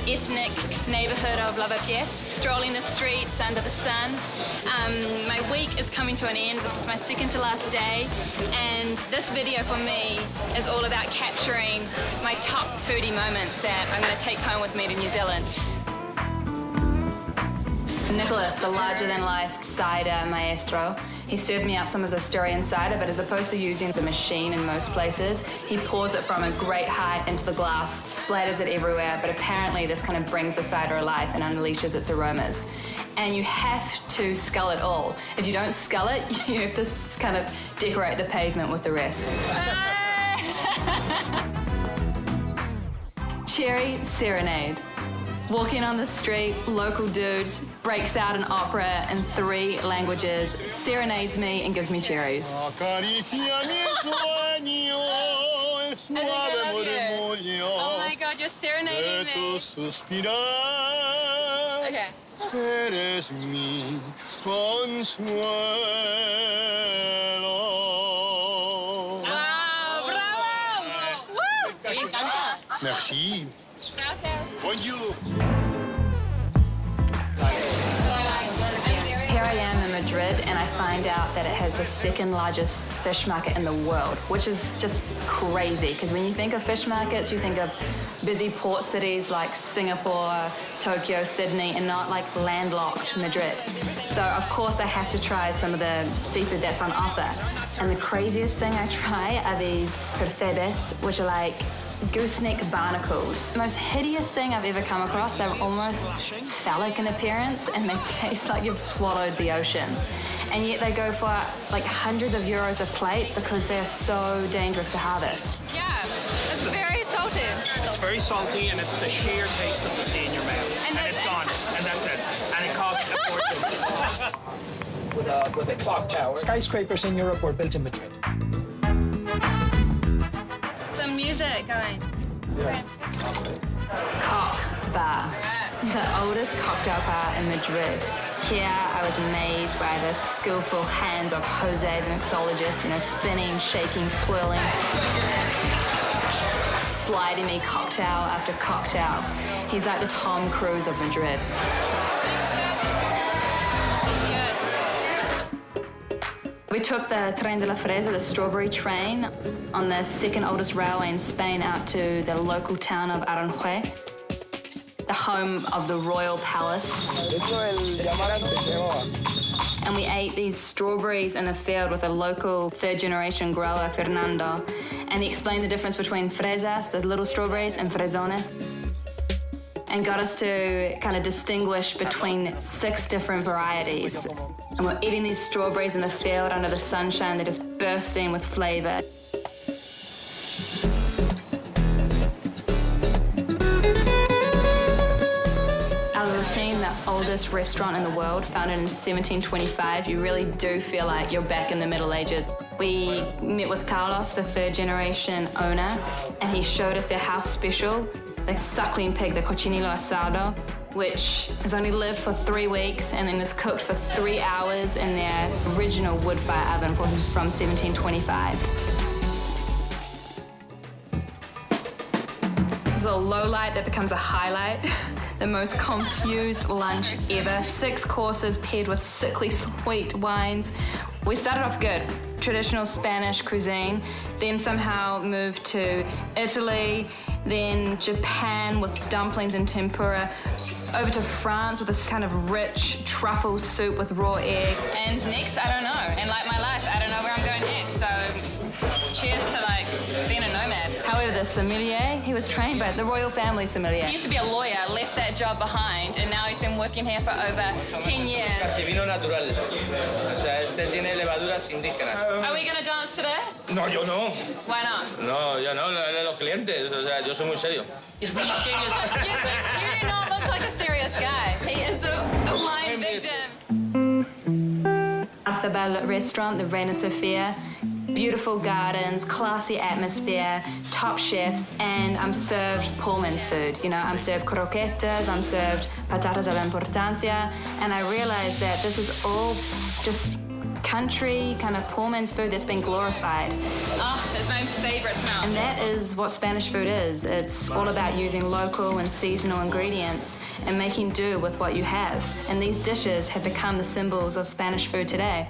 ethnic neighborhood of Lavapiés, strolling the streets under the sun. My week is coming to an end. This is my second to last day, and this video for me is all about capturing my top foodie moments that I'm going to take home with me to New Zealand. Nicholas, the larger-than-life cider maestro, he served me up some of his Asturian cider, but as opposed to using the machine in most places, he pours it from a great height into the glass, splatters it everywhere, but apparently this kind of brings the cider alive and unleashes its aromas. And you have to scull it all. If you don't scull it, you have to kind of decorate the pavement with the rest. Cherry serenade. Walking on the street, local dudes, breaks out an opera in 3 languages, serenades me and gives me cherries. Oh my God, you're serenading me. Okay. Eres mi consuelo. Wow, bravo! Woo! Me encanta. Merci. Bonjour. Here I am in Madrid, and I find out that it has the second largest fish market in the world, which is just crazy, because when you think of fish markets, you think of busy port cities like Singapore, Tokyo, Sydney, and not like landlocked Madrid. So of course I have to try some of the seafood that's on offer. And the craziest thing I try are these percebes, which are like gooseneck barnacles. The most hideous thing I've ever come across. They're almost phallic in appearance, and they taste like you've swallowed the ocean. And yet they go for like hundreds of euros a plate because they're so dangerous to harvest. Yeah, it's very salty. It's very salty, and it's the sheer taste of the sea in your mouth. And it's gone, and that's it. And it costs a fortune. with a clock tower. Skyscrapers in Europe were built in Madrid. Some music going. Yeah. Cock bar. The oldest cocktail bar in Madrid. Here I was amazed by the skillful hands of Jose, the mixologist, spinning, shaking, swirling, sliding me cocktail after cocktail. He's like the Tom Cruise of Madrid. We took the Tren de la Fresa, the strawberry train, on the second oldest railway in Spain out to the local town of Aranjuez, the home of the royal palace. And we ate these strawberries in a field with a local third-generation grower, Fernando, and he explained the difference between fresas, the little strawberries, and fresones, and got us to kind of distinguish between 6 different varieties. And we're eating these strawberries in the field under the sunshine. They're just bursting with flavor. The oldest restaurant in the world, founded in 1725. You really do feel like you're back in the Middle Ages. We met with Carlos, the 3rd-generation owner, and he showed us their house special, the suckling pig, the cochinillo asado, which has only lived for 3 weeks and then is cooked for 3 hours in their original wood fire oven from 1725. This is a low light that becomes a highlight. The most confused lunch ever. 6 courses paired with sickly sweet wines. We started off good. Traditional Spanish cuisine, then somehow moved to Italy, then Japan with dumplings and tempura, over to France with this kind of rich truffle soup with raw egg. And next, I don't know. And like my life, I don't know where I'm going next. So cheers to being a nomad. However, the sommelier, he was trained by the royal family sommelier. He used to be a lawyer, left that job behind, and now he's been working here for over 10 years. Casi vino natural. O sea, este tiene levaduras indígenas. Are we gonna dance today? No, yo no. Why not? No, yo no, los clientes. O sea, yo soy muy serio. You do not look like a serious guy. He is a blind victim. At the Bell restaurant, the Reina Sofia, beautiful gardens, classy atmosphere, top chefs, and I'm served Pullman's food. You know, I'm served croquetas, I'm served patatas a la importancia, and I realized that this is all just country kind of Pullman's food that's been glorified. Oh, that's my favorite smell. And that is what Spanish food is. It's all about using local and seasonal ingredients and making do with what you have. And these dishes have become the symbols of Spanish food today.